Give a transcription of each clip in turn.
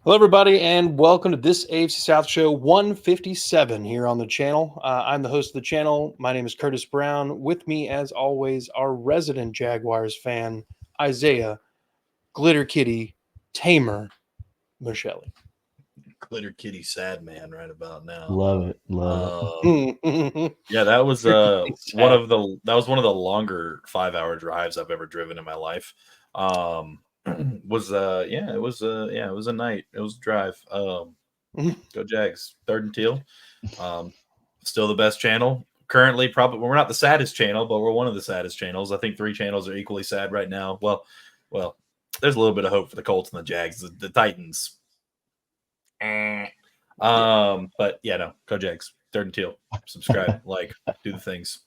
Hello, everybody, and welcome to this AFC South show 157 here on the channel. I'm the host of the channel. My name is Curtis Brown. With me, as always, our resident Jaguars fan, Isaiah Glitter Kitty Tamer Michelle. Glitter Kitty sad man right about now. Love it. Love it. Yeah, that was Sad. one of the longer 5-hour drives I've ever driven in my life. Was yeah, it was a night. It was a drive. Go Jags. Third and teal. Still the best channel. Currently, probably we're not the saddest channel, but we're one of the saddest channels. I think 3 channels are equally sad right now. Well, there's a little bit of hope for the Colts and the Jags. The Titans. But yeah, no, go Jags. Third and teal. Subscribe, like, do the things.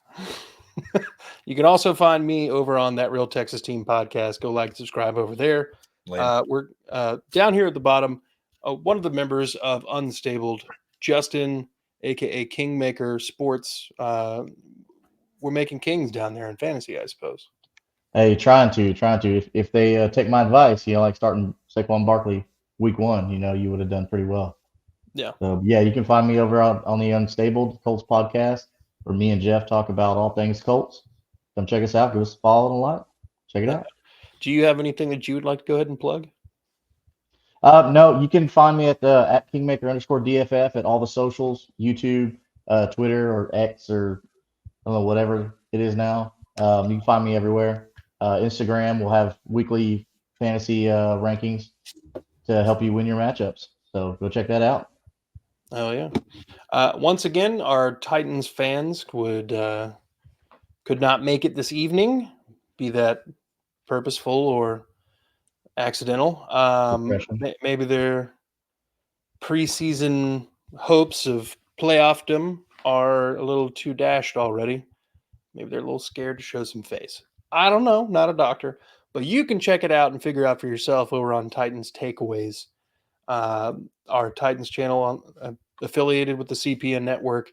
You can also find me over on That Real Texas Team podcast. Go like, subscribe over there. We're down here at the bottom. One of the members of Unstabled, Justin, aka Kingmaker Sports. We're making kings down there in fantasy, I suppose. Hey, trying to. If they take my advice, like starting Saquon Barkley week 1, you would have done pretty well. Yeah. So yeah, you can find me over on the Unstabled Colts podcast, where me and Jeff talk about all things Colts. Come check us out. Give us a follow and a like. Check it out. Do you have anything that you would like to go ahead and plug? No, you can find me at Kingmaker_DFF at all the socials, YouTube, Twitter, or X, or I don't know, whatever it is now. You can find me everywhere. Instagram will have weekly fantasy rankings to help you win your matchups. So go check that out. Oh yeah. Once again, our Titans fans could not make it this evening, be that purposeful or accidental. Maybe their preseason hopes of playoffdom are a little too dashed already. Maybe they're a little scared to show some face. I don't know, not a doctor, but you can check it out and figure out for yourself over on Titans Takeaways, our Titans channel affiliated with the CPN network.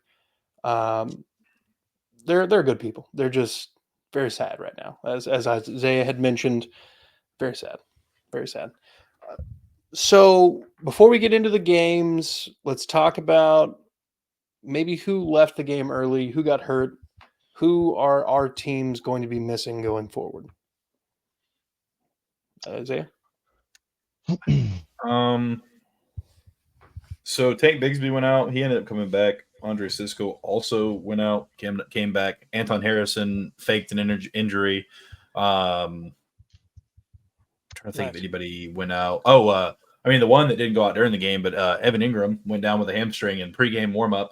They're good people. They're just very sad right now, as Isaiah had mentioned. Very sad, very sad. So before we get into the games, let's talk about maybe who left the game early, who got hurt, who are our teams going to be missing going forward. Isaiah? So Tank Bigsby went out. He ended up coming back. Andre Cisco also went out, came back. Anton Harrison faked an injury. Trying to think if anybody went out. The one that didn't go out during the game, but Evan Ingram went down with a hamstring in pregame warmup.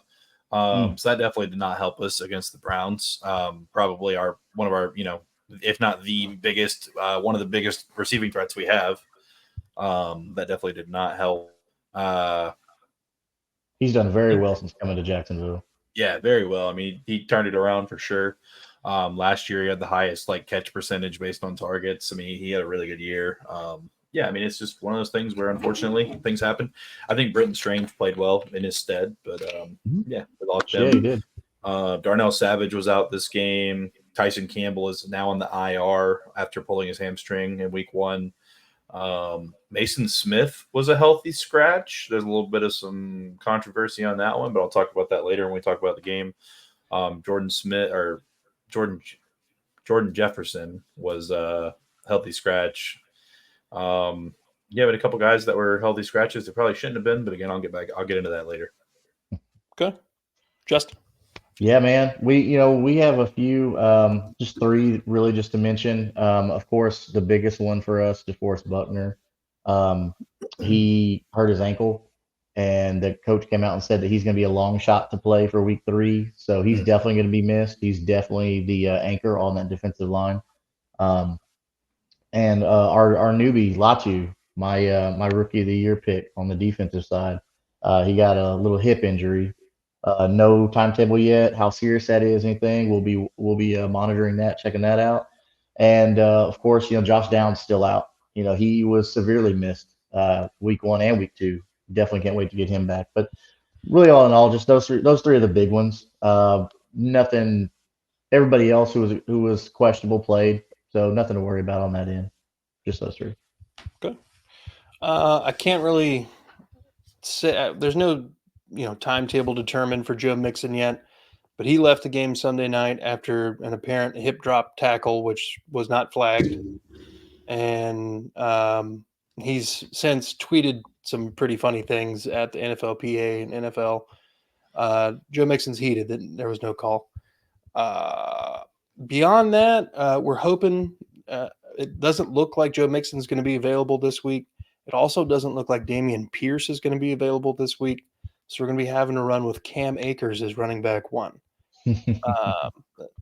So that definitely did not help us against the Browns. Probably one of our, if not the biggest, one of the biggest receiving threats we have. That definitely did not help. He's done very well since coming to Jacksonville. Yeah, very well. I mean, he turned it around for sure. Last year he had the highest catch percentage based on targets. I mean, he had a really good year. Yeah, I mean, it's just one of those things where unfortunately things happen. I think Britton Strange played well in his stead, but yeah, he did. Darnell Savage was out this game. Tyson Campbell is now on the IR after pulling his hamstring in week 1. Mason Smith was a healthy scratch. There's a little bit of some controversy on that one, but I'll talk about that later when we talk about the game. Jordan Jefferson was a healthy scratch. Yeah, but a couple guys that were healthy scratches that probably shouldn't have been, but again, I'll get into that later. Okay. Justin. Yeah, man. We have a few, just 3 really just to mention. Of course, the biggest one for us, DeForest Buckner. He hurt his ankle, and the coach came out and said that he's going to be a long shot to play for week 3. So he's definitely going to be missed. He's definitely the anchor on that defensive line. And our newbie, Latu, my rookie of the year pick on the defensive side, he got a little hip injury. No timetable yet, how serious that is, anything. We'll be monitoring that, checking that out. And of course, Josh Downs still out. He was severely missed week 1 and week 2. Definitely can't wait to get him back. But really, all in all, just those three are the big ones. Nothing. Everybody else who was questionable played, so nothing to worry about on that end. Just those 3. Good. I can't really there's no timetable determined for Joe Mixon yet, but he left the game Sunday night after an apparent hip drop tackle, which was not flagged, and he's since tweeted some pretty funny things at the NFLPA and NFL. Joe Mixon's heated that there was no call. Beyond that, we're hoping it doesn't look like Joe Mixon's going to be available this week. It also doesn't look like Damian Pierce is going to be available this week. So we're going to be having to run with Cam Akers as running back one. And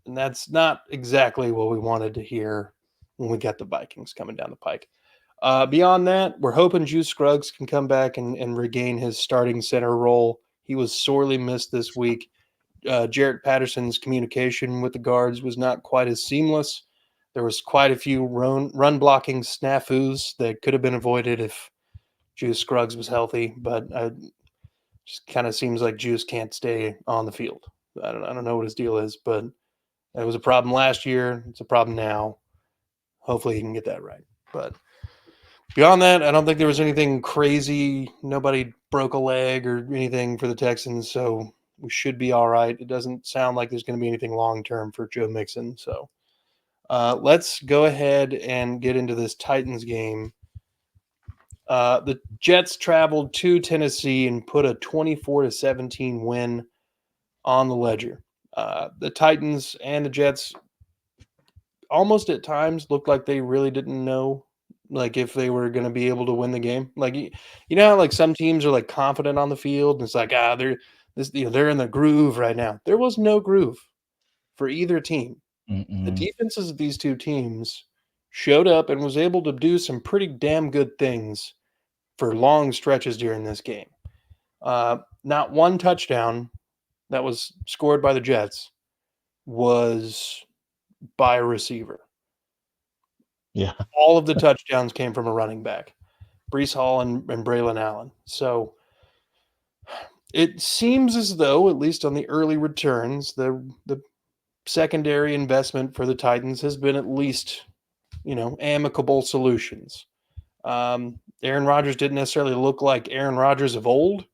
that's not exactly what we wanted to hear when we got the Vikings coming down the pike. Beyond that, we're hoping Juice Scruggs can come back and regain his starting center role. He was sorely missed this week. Jarrett Patterson's communication with the guards was not quite as seamless. There was quite a few run blocking snafus that could have been avoided if Juice Scruggs was healthy, but it just kind of seems like Juice can't stay on the field. I don't know what his deal is, but it was a problem last year. It's a problem now. Hopefully he can get that right. But beyond that, I don't think there was anything crazy. Nobody broke a leg or anything for the Texans, so we should be all right. It doesn't sound like there's going to be anything long-term for Joe Mixon. So let's go ahead and get into this Titans game. The Jets traveled to Tennessee and put a 24-17 win on the ledger. The Titans and the Jets almost at times looked like they really didn't know if they were going to be able to win the game. How some teams are confident on the field and it's they're in the groove right now. There was no groove for either team. The defenses of these two teams showed up and was able to do some pretty damn good things for long stretches during this game. Not one touchdown that was scored by the Jets was by a receiver. Yeah. All of the touchdowns came from a running back, Breece Hall and Braylon Allen. So it seems as though, at least on the early returns, the secondary investment for the Titans has been at least, amicable solutions. Aaron Rodgers didn't necessarily look like Aaron Rodgers of old.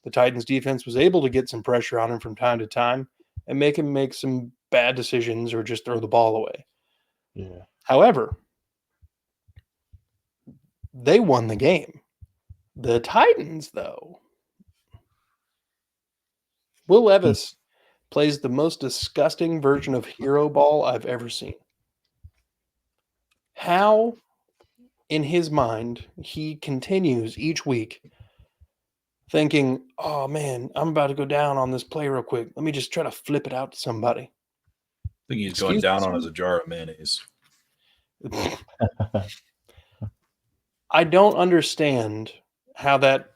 The Titans defense was able to get some pressure on him from time to time and make him make some bad decisions or just throw the ball away. Yeah. However, they won the game. The Titans, though, Will Levis plays the most disgusting version of hero ball I've ever seen. How, in his mind, he continues each week thinking, oh, man, I'm about to go down on this play real quick. Let me just try to flip it out to somebody. I think he's going down on as a jar of mayonnaise. I don't understand how that,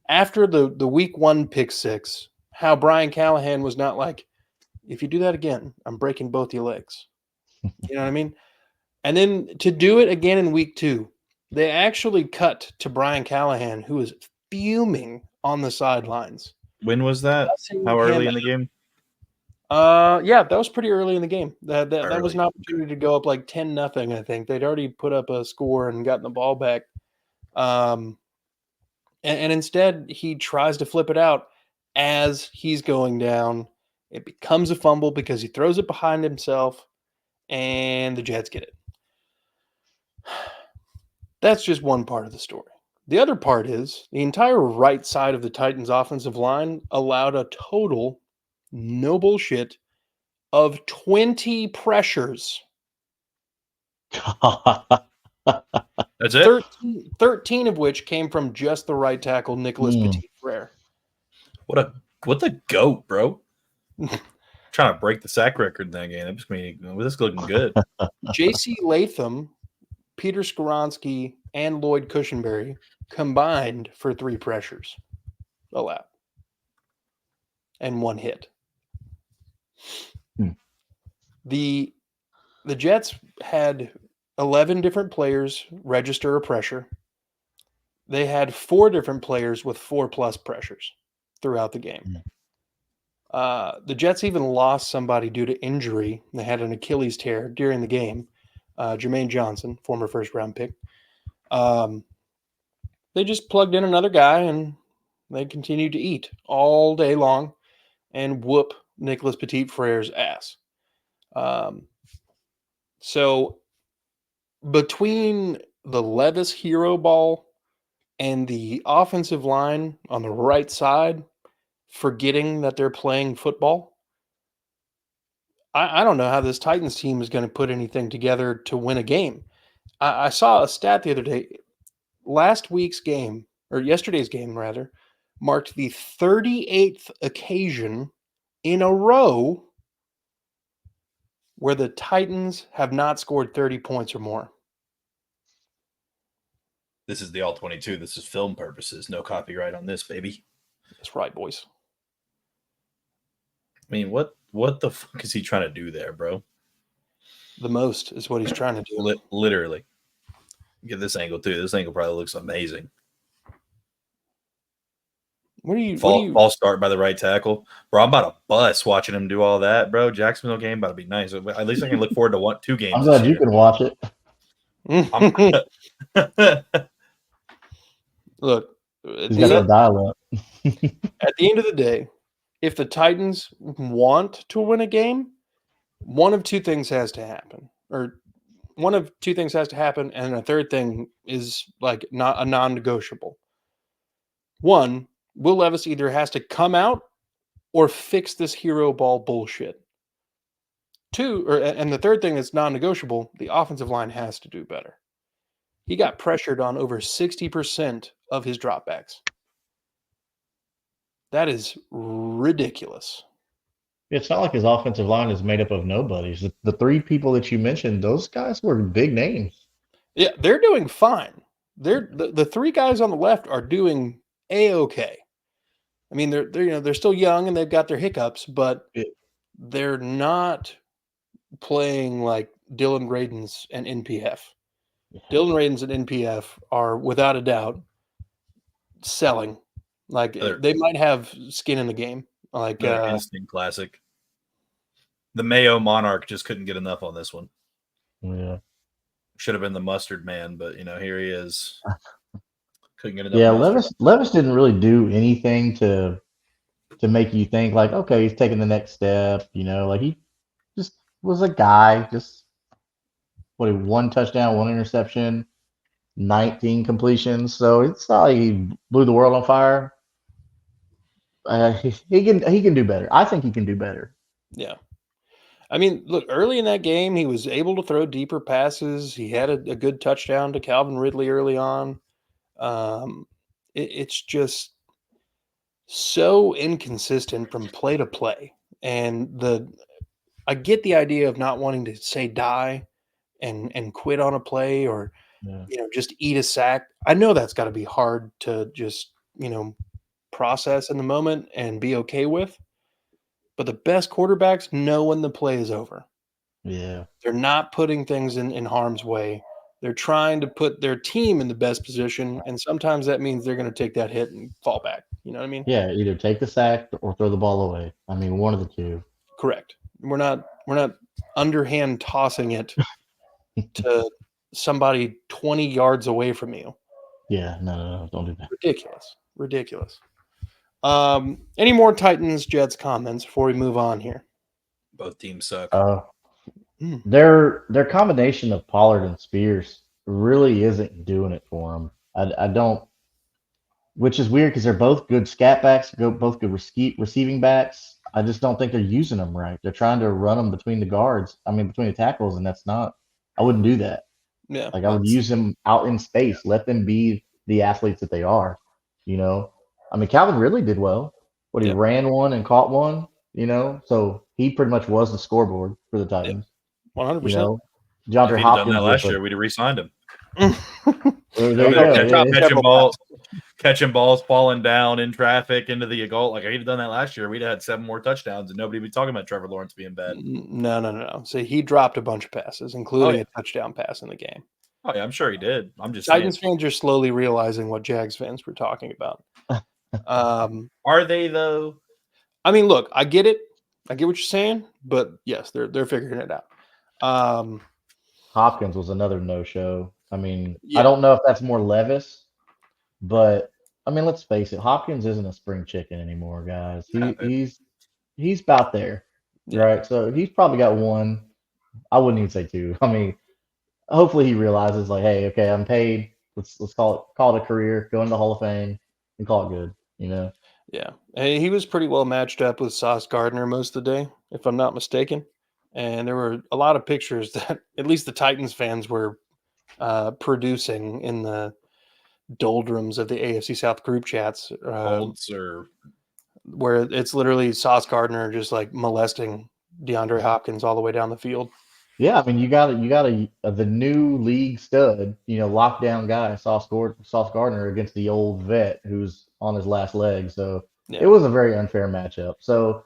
after the week one pick six, how Brian Callahan was not like, if you do that again, I'm breaking both your legs. You know what I mean? And then to do it again in week two, they actually cut to Brian Callahan, who is fuming on the sidelines. When was that? How early in the game? Yeah, that was pretty early in the game. That was an Early. opportunity to go up 10-0. I think they'd already put up a score and gotten the ball back. And instead he tries to flip it out as he's going down. It becomes a fumble because he throws it behind himself and the Jets get it. That's just one part of the story. The other part is the entire right side of the Titans offensive line allowed a total, no bullshit, of 20 pressures. That's it? 13 of which came from just the right tackle, Nicholas Petit-Frere. What the goat, bro. Trying to break the sack record in that game. This is looking good. J.C. Latham, Peter Skoronski, and Lloyd Cushenberry combined for 3 pressures allowed and 1 hit. The Jets had 11 different players register a pressure. They had 4 different players with 4+ pressures throughout the game. The Jets even lost somebody due to injury. They had an Achilles tear during the game. Jermaine Johnson, former first-round pick. They just plugged in another guy, and They continue to eat all day long and whoop Nicholas Petit-Frere's ass. So between the Levis hero ball and the offensive line on the right side forgetting that they're playing football, I don't know how this Titans team is going to put anything together to win a game. I saw a stat the other day. Last week's game, or yesterday's game rather, marked the 38th occasion in a row where the Titans have not scored 30 points or more. This is the All-22. This is film purposes. No copyright on this, baby. That's right, boys. I mean, what the fuck is he trying to do there, bro? The most is what he's trying to do. Literally. Get this angle, too. This angle probably looks amazing. False start by the right tackle. Bro, I'm about to bust watching him do all that, bro. Jacksonville game about to be nice. At least I can look forward to 2 games. I'm glad you can watch it. Look, He's got that dial up. at the end of the day, if the Titans want to win a game, one of two things has to happen. And a third thing is like not a non-negotiable. One, Will Levis either has to come out or fix this hero ball bullshit. And the third thing that's non-negotiable, the offensive line has to do better. He got pressured on over 60% of his dropbacks. That is ridiculous. It's not like his offensive line is made up of nobodies. The 3 people that you mentioned, those guys were big names. Yeah, they're doing fine. The 3 guys on the left are doing A-okay. I mean, they're still young and they've got their hiccups, but they're not playing like Dylan Radins and NPF. Dylan Radins and NPF are without a doubt selling. Like they might have skin in the game. Like instant classic. The Mayo Monarch just couldn't get enough on this one. Yeah. Should have been the mustard man, but here he is. Couldn't get enough. Yeah, Levis didn't really do anything to make you think like, okay, he's taking the next step. Like he just was a guy. Just 1 touchdown, 1 interception, 19 completions. So it's not like he blew the world on fire. He can do better. I think he can do better. Yeah. I mean, look, early in that game, he was able to throw deeper passes. He had a good touchdown to Calvin Ridley early on. It's just so inconsistent from play to play. And I get the idea of not wanting to say die and quit on a play or, just eat a sack. I know that's got to be hard to just, process in the moment and be okay with. But the best quarterbacks know when the play is over. Yeah. They're not putting things in harm's way. They're trying to put their team in the best position, and sometimes that means they're going to take that hit and fall back. You know what I mean? Yeah, either take the sack or throw the ball away. I mean, one of the two. Correct. We're not underhand tossing it to somebody 20 yards away from you. Yeah, no, don't do that. Ridiculous. Any more Titans Jets comments before we move on here? Both teams suck. Their combination of Pollard and Spears really isn't doing it for them. I don't, which is weird because they're both good scat backs, both good receiving backs. I just don't think they're using them right. They're trying to run them between the guards. I mean, between the tackles, and that's not. I wouldn't do that. Yeah, like I would use them out in space. Let them be the athletes that they are. I mean, Calvin Ridley did well. He ran one and caught one. So he pretty much was the scoreboard for the Titans. 100%. DeAndre Hopkins done that last year, we'd have re-signed him. Catching balls, falling down in traffic into the goal. Like, if he'd done that last year, we'd have had 7 more touchdowns, and nobody would be talking about Trevor Lawrence being bad. No. So he dropped a bunch of passes, including a touchdown pass in the game. Oh, yeah, I'm sure he did. I'm just Titans saying. fans are slowly realizing what Jags fans were talking about. Are they, though? I mean, look, I get it. I get what you're saying, but yes, they're figuring it out. Hopkins was another no-show. I mean, I don't know if that's more Levis, but I mean, let's face it, Hopkins isn't a spring chicken anymore, guys. Yeah, He's about there, Yeah. right? So he's probably got one. I wouldn't even say two. I mean, hopefully he realizes like, hey, okay, I'm paid. Let's call it a career, go into the Hall of Fame, and call it good. You know? Yeah. He was pretty well matched up with Sauce Gardner most of the day, if I'm not mistaken. And there were a lot of pictures that at least the Titans fans were producing in the doldrums of the AFC South group chats, Colts or where it's literally Sauce Gardner just like molesting DeAndre Hopkins all the way down the field. Yeah, I mean, you got the new league stud, lockdown guy, Sauce Gardner against the old vet who's on his last leg. So Yeah. it was a very unfair matchup. So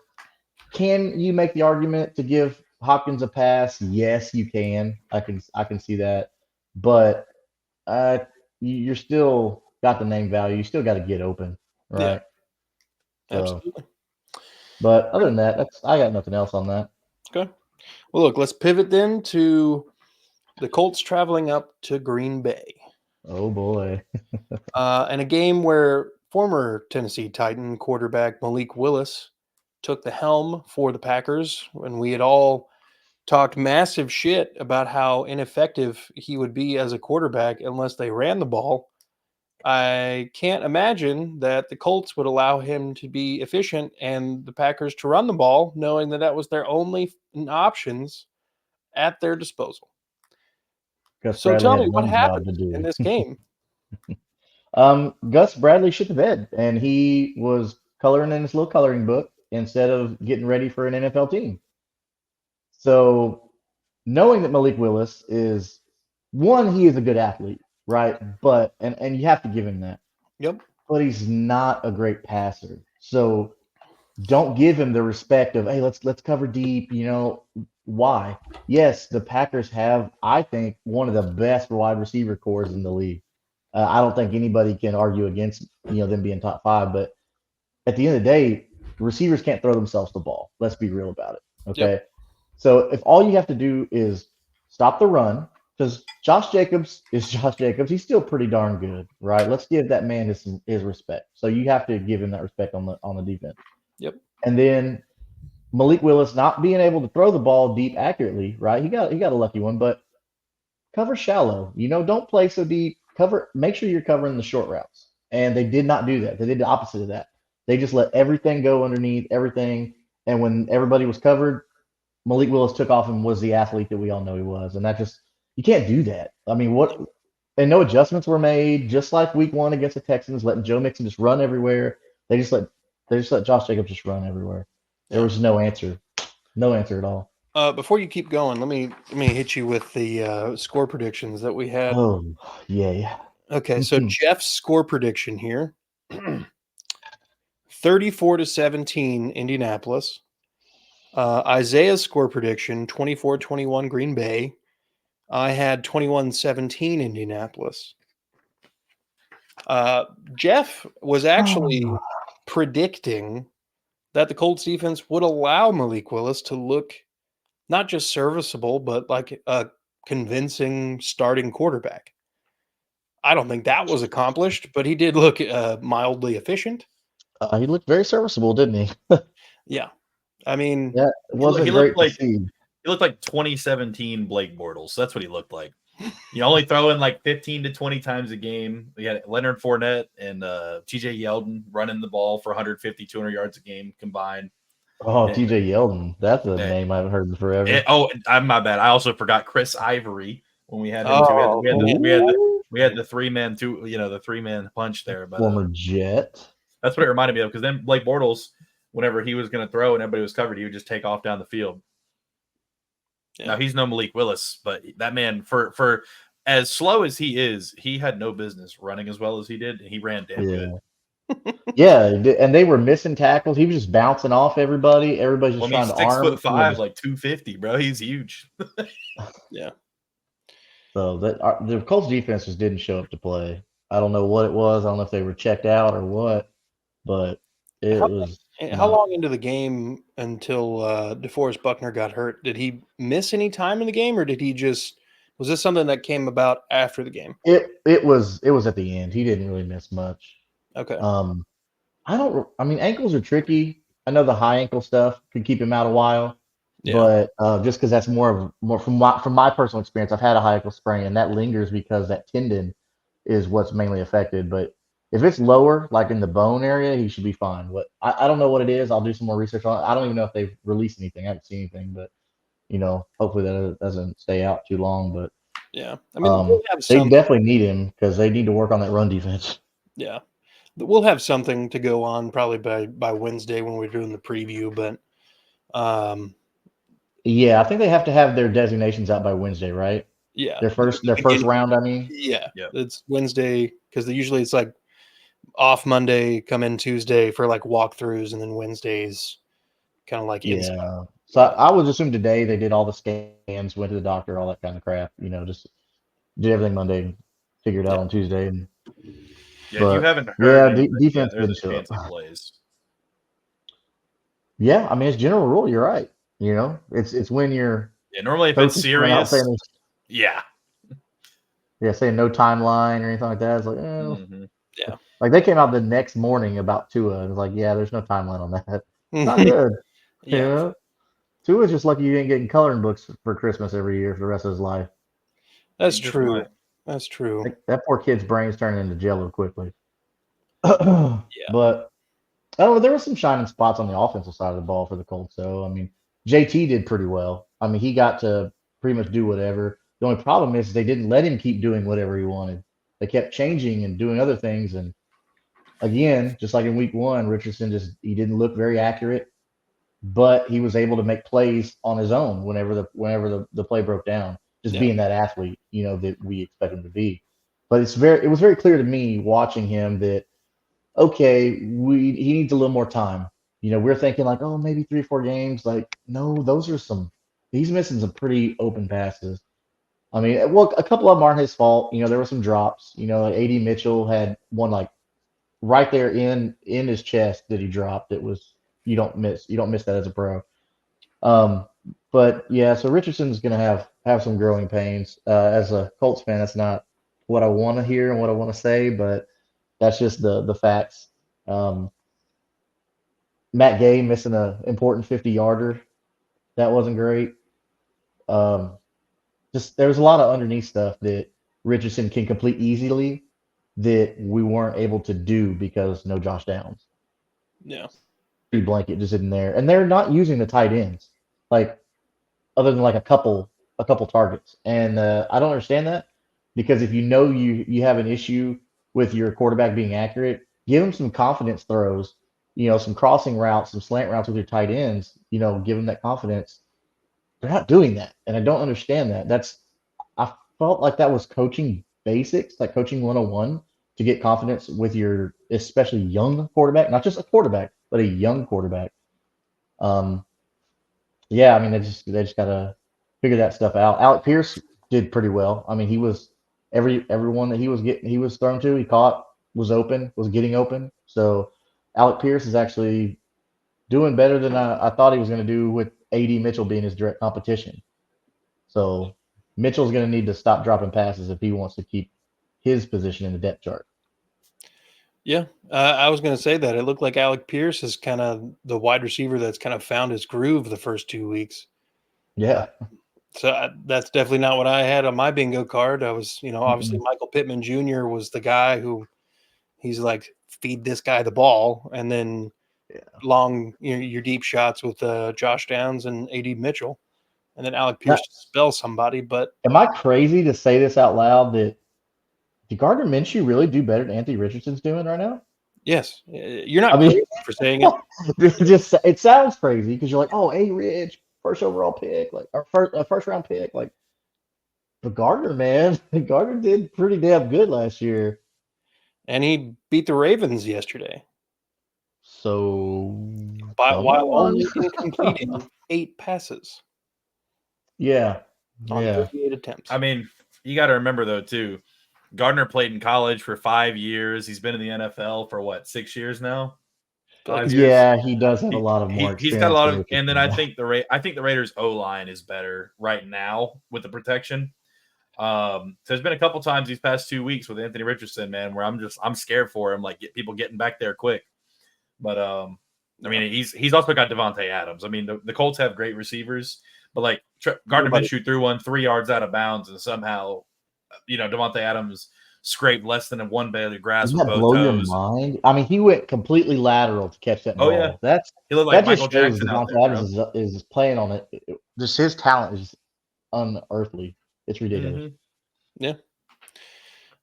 can you make the argument to give Hopkins a pass? Yes, you can. I can see that, but you're still got the name value. You still got to get open, Yeah. right? So, Absolutely. but other than that, I got nothing else on that. Okay. Well, look, let's pivot then to the Colts traveling up to Green Bay. Oh boy. And a game where former Tennessee Titan quarterback Malik Willis took the helm for the Packers when we had all talked massive shit about how ineffective he would be as a quarterback unless they ran the ball. I can't imagine that the Colts would allow him to be efficient and the Packers to run the ball, knowing that that was their only options at their disposal. Gus So Bradley tell had me what one job happened to do. in this game. Gus Bradley shit the bed, and he was coloring in his little coloring book instead of getting ready for an NFL team. So, knowing that Malik Willis is one, he is a good athlete, right? But and you have to give him that. Yep. But he's not a great passer. So don't give him the respect of, hey, let's cover deep. Why? Yes, the Packers have, I think, one of the best wide receiver cores in the league. I don't think anybody can argue against them being top five. But at the end of the day, receivers can't throw themselves the ball. Let's be real about it. Okay. Yep. So if all you have to do is stop the run, because Josh Jacobs is Josh Jacobs, he's still pretty darn good, right? Let's give that man his respect. So you have to give him that respect on the defense. Yep. And then Malik Willis not being able to throw the ball deep accurately, right? He got a lucky one, but cover shallow. Don't play so deep. Make sure you're covering the short routes. And they did not do that. They did the opposite of that. They just let everything go underneath everything. And when everybody was covered, Malik Willis took off and was the athlete that we all know he was. And you can't do that. I mean, and no adjustments were made, just like week one against the Texans, letting Joe Mixon just run everywhere. They just let Josh Jacobs just run everywhere. There was no answer. No answer at all. Before you keep going, let me hit you with the score predictions that we had. Oh, yeah. Okay, so Jeff's score prediction here: 34-17 Indianapolis. Isaiah's score prediction: 24-21 Green Bay. I had 21-17 Indianapolis. Jeff was actually predicting that the Colts defense would allow Malik Willis to look not just serviceable, but like a convincing starting quarterback. I don't think that was accomplished, but he did look mildly efficient. He looked very serviceable, didn't he? Yeah. I mean, yeah, it wasn't he great looked like to see. He looked like 2017 Blake Bortles. That's what he looked like. You only throw in like 15 to 20 times a game. We had Leonard Fournette and TJ Yeldon running the ball for 150, 200 yards a game combined. Oh, TJ Yeldon. That's a name I haven't heard in forever. I'm my bad. I also forgot Chris Ivory when we had him Oh, too. We had the three-man the three-man punch there. But, former Jet. That's what it reminded me of, because then Blake Bortles, whenever he was going to throw and everybody was covered, he would just take off down the field. Yeah. Now, he's no Malik Willis, but that man, for as slow as he is, he had no business running as well as he did, and he ran damn good. Yeah, and they were missing tackles. He was just bouncing off everybody. Everybody's just trying to arm. 6'5", like 250, bro. He's huge. Yeah. So the Colts defense just didn't show up to play. I don't know what it was. I don't know if they were checked out or what, but How long into the game until DeForest Buckner got hurt? Did he miss any time in the game, or was this something that came about after the game? It was at the end. He didn't really miss much. Okay. I mean, ankles are tricky. I know the high ankle stuff could keep him out a while, Yeah. but just because that's more from my personal experience, I've had a high ankle sprain and that lingers because that tendon is what's mainly affected. But if it's lower, like in the bone area, he should be fine. What I don't know what it is. I'll do some more research on it. I don't even know if they've released anything. I haven't seen anything, but hopefully that doesn't stay out too long. But Yeah. I mean, we'll have they some. definitely need him because they need to work on that run defense. Yeah. We'll have something to go on probably by Wednesday when we're doing the preview, but um, Yeah, I think they have to have their designations out by Wednesday, right? yeah, Their first round, I mean. yeah, Yep. it's Wednesday because usually it's like off Monday, come in Tuesday for like walkthroughs, and then Wednesdays kind of like inside. Yeah. So I would assume today they did all the scans, went to the doctor, all that kind of crap. Just did everything Monday, figured out Yeah. on Tuesday. Yeah, if you But haven't yeah, heard anything yet, defense there's didn't a show up. chance he plays. Yeah, I mean it's general rule. You're right. It's when your Yeah, normally if coach it's is coming out serious, saying yeah. saying no timeline or anything like that. It's like, Hmm. Yeah. like they came out the next morning about Tua and it's like, yeah, there's no timeline on that. Not good. Yeah. Yeah. Tua's just lucky you didn't get coloring books for Christmas every year for the rest of his life. That's Just true. might. That's true. That poor kid's brain's turning into jello quickly. Yeah. But there were some shining spots on the offensive side of the ball for the Colts. So I mean, JT did pretty well. I mean, he got to pretty much do whatever. The only problem is they didn't let him keep doing whatever he wanted. They kept changing and doing other things. And again, just like in week one, Richardson he didn't look very accurate, but he was able to make plays on his own whenever the play broke down. Just Yeah. being that athlete, that we expect him to be. But it was very clear to me watching him that okay, he needs a little more time. We're thinking like, oh, maybe 3 or 4 games. Like, no, he's missing some pretty open passes. I mean, well, a couple of them aren't his fault. There were some drops. Like AD Mitchell had one like right there in his chest that he dropped. It was you don't miss that as a pro. Um, but yeah, so Richardson's gonna have some growing pains. As a Colts fan, that's not what I want to hear and what I want to say, but that's just the facts. Um, Matt Gay missing an important 50-yarder. That wasn't great. Um, just there's a lot of underneath stuff that Richardson can complete easily that we weren't able to do because no Josh Downs. Yeah. Blanket just isn't there, and they're not using the tight ends like other than like a couple targets, and I don't understand that because if you have an issue with your quarterback being accurate, give him some confidence throws, some crossing routes, some slant routes with your tight ends, give them that confidence. They're not doing that, and I don't understand that. I felt like that was coaching basics, like coaching 101 to get confidence with your especially young quarterback, not just a quarterback, but a young quarterback. Um, yeah, I mean they just gotta figure that stuff out. Alec Pierce did pretty well. I mean he was everyone that he was thrown to, he caught, was getting open. So Alec Pierce is actually doing better than I thought he was going to do with AD Mitchell being his direct competition. So Mitchell's going to need to stop dropping passes if he wants to keep his position in the depth chart. Yeah. I was going to say that it looked like Alec Pierce is kind of the wide receiver that's kind of found his groove the first 2 weeks. Yeah. So that's definitely not what I had on my bingo card. I was, obviously Mm-mm. Michael Pittman Jr. was the guy who he's like, feed this guy the ball, and then Yeah. long, your deep shots with Josh Downs and AD Mitchell, and then Alec Now, Pierce to spell somebody. But am I crazy to say this out loud that did Gardner Minshew really do better than Anthony Richardson's doing right now? yes, you're I not mean, crazy for saying it. it sounds crazy because you're like, oh, A Rich, first overall pick, like our first round pick, like. But Gardner, man, Gardner did pretty damn good last year. And he beat the Ravens yesterday So while someone, only completing 8 passes yeah, on yeah, 38 attempts. I mean, you got to remember though too. Gardner played in college for 5 years. He's been in the NFL for what, 6 years now? I feel like 5 it's years. yeah. He does have a lot of more He's got a experience lot than of, and then Richardson. I think the Raiders O line is better right now with the protection. So there's been a couple times these past 2 weeks with Anthony Richardson, man, where I'm scared for him, like get people getting back there quick. But I mean, he's also got Devontae Adams. I mean, the Colts have great receivers, but like Gardner Minshew threw one 3 yards out of bounds, and somehow, Devontae Adams scraped less than one blade of grass Doesn't with that both blow your toes. mind? I mean, he went completely lateral to catch that Oh ball. yeah, That's he looked that like just Michael shows Jackson out there, Devontae bro. Adams is playing on it. Just his talent is unearthly. It's ridiculous. Mm-hmm. Yeah.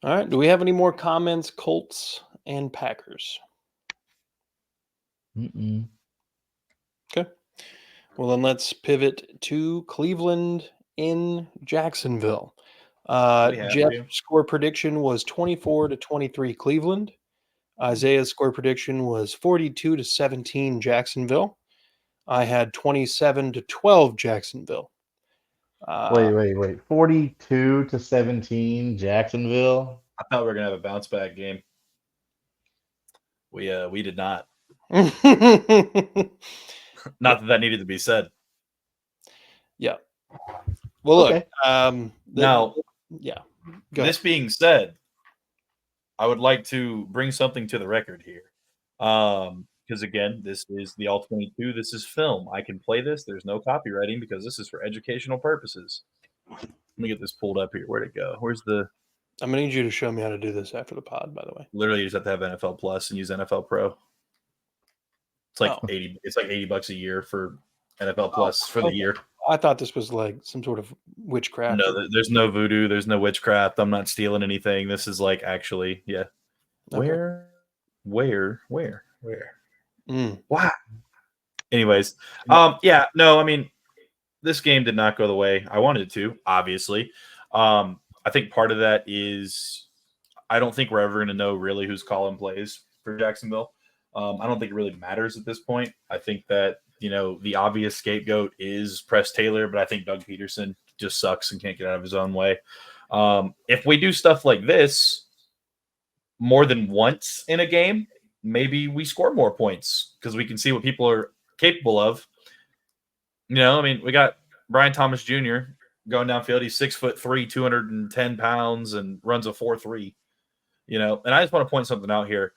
All right. Do we have any more comments? Colts and Packers. Mm-mm. Okay. Well, then let's pivot to Cleveland in Jacksonville. Jeff's score prediction was 24-23 Cleveland. Isaiah's score prediction was 42-17 Jacksonville. I had 27-12 Jacksonville. Wait. 42-17 Jacksonville. I thought we were gonna have a bounce back game. We did not. Not that needed to be said. Yeah. Well, Okay. look. Now, yeah. This being said, I would like to bring something to the record here. Because again, this is the All-22. This is film. I can play this. There's no copywriting because this is for educational purposes. Let me get this pulled up here. Where'd it go? Where's the? I'm gonna need you to show me how to do this after the pod. By the way, literally, you just have to have NFL Plus and use NFL Pro. It's like $80. It's like $80 a year for NFL Plus for the year. I thought this was like some sort of witchcraft. No, there's no voodoo. There's no witchcraft. I'm not stealing anything. This is like actually, yeah. Okay. Where? Wow. Anyways, yeah, no, I mean, this game did not go the way I wanted it to, obviously. I think part of that is I don't think we're ever going to know really who's calling plays for Jacksonville. I don't think it really matters at this point. I think that, the obvious scapegoat is Press Taylor, but I think Doug Peterson just sucks and can't get out of his own way. If we do stuff like this more than once in a game, maybe we score more points because we can see what people are capable of. I mean, we got Brian Thomas Jr. going downfield. He's 6'3", 210 pounds, and runs a 4.3. And I just want to point something out here.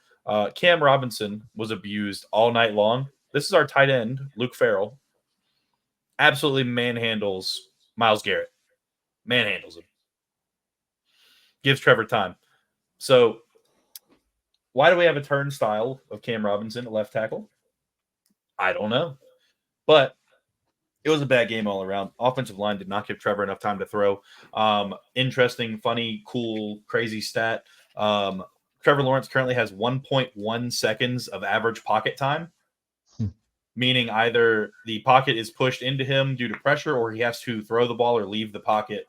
Cam Robinson was abused all night long. This is our tight end, Luke Farrell. Absolutely manhandles Myles Garrett. Manhandles him. Gives Trevor time. So why do we have a turnstile of Cam Robinson at left tackle? I don't know. But it was a bad game all around. Offensive line did not give Trevor enough time to throw. Interesting, funny, cool, crazy stat. Trevor Lawrence currently has 1.1 seconds of average pocket time, meaning either the pocket is pushed into him due to pressure or he has to throw the ball or leave the pocket.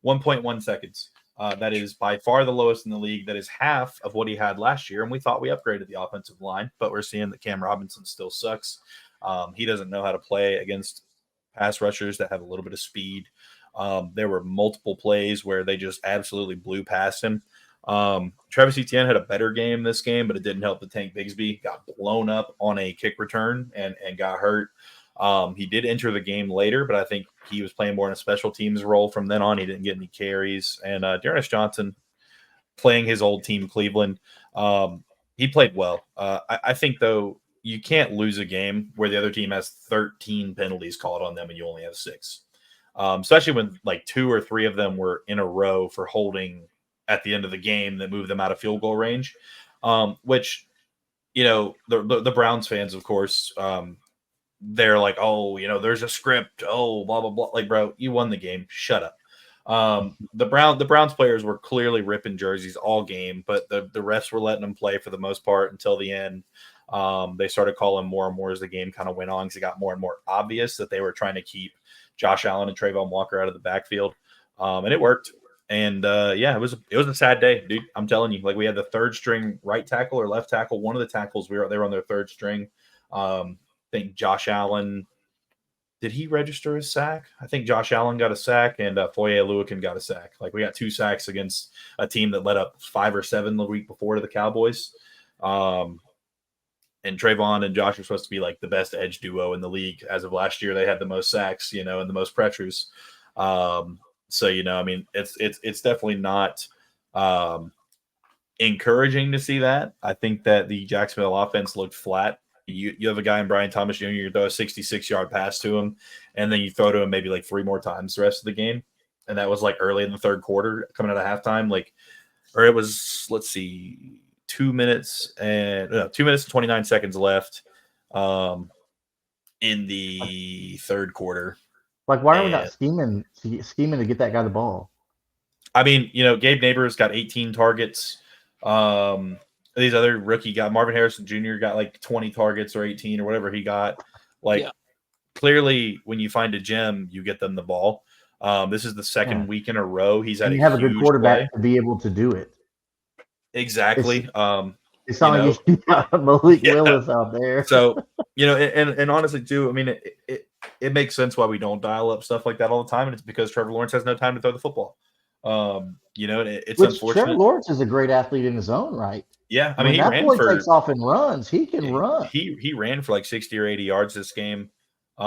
1.1 seconds. That is by far the lowest in the league. That is half of what he had last year, and we thought we upgraded the offensive line, but we're seeing that Cam Robinson still sucks. He doesn't know how to play against pass rushers that have a little bit of speed. There were multiple plays where they just absolutely blew past him. Travis Etienne had a better game this game, but it didn't help that Tank Bigsby got blown up on a kick return and got hurt. He did enter the game later, but I think he was playing more in a special teams role from then on. He didn't get any carries. And Dearness Johnson playing his old team, Cleveland, he played well. I think, though, you can't lose a game where the other team has 13 penalties called on them and you only have 6. Especially when like 2 or 3 of them were in a row for holding at the end of the game that moved them out of field goal range, which, the Browns fans, of course, they're like, oh, there's a script. Oh, blah, blah, blah. Like, bro, you won the game. Shut up. The Browns players were clearly ripping jerseys all game, but the refs were letting them play for the most part until the end. They started calling more and more as the game kind of went on because it got more and more obvious that they were trying to keep Josh Allen and Trayvon Walker out of the backfield. And it worked. And it was a sad day, dude. I'm telling you, like we had the third string right tackle or left tackle. One of the tackles they were on their third string. I think Josh Allen, did he register a sack? I think Josh Allen got a sack and Foye Oluokun got a sack. Like we got 2 sacks against a team that let up 5 or 7 the week before to the Cowboys. And Trayvon and Josh are supposed to be like the best edge duo in the league. As of last year, they had the most sacks, and the most pressures. So, I mean, it's definitely not encouraging to see that. I think that the Jacksonville offense looked flat. You have a guy in Brian Thomas Jr., you throw a 66-yard pass to him, and then you throw to him maybe like 3 more times the rest of the game. And that was like early in the third quarter, coming out of halftime. Or it was, let's see, 2 minutes and 29 seconds left in the third quarter. Like, why are we not scheming to get that guy the ball? I mean, Gabe Neighbors got 18 targets. These other rookie got Marvin Harrison Jr. got like 20 targets or 18 or whatever he got. Clearly, when you find a gem, you get them the ball. This is the second week in a row he's had you have a good quarterback to be able to do it. Exactly. It's not like you got Malik Willis out there. So, and honestly, too, I mean, it makes sense why we don't dial up stuff like that all the time, and it's because Trevor Lawrence has no time to throw the football. It's unfortunate. Trevor Lawrence is a great athlete in his own right. Yeah, I mean, that boy takes off and runs. He can run. He ran for like 60 or 80 yards this game. He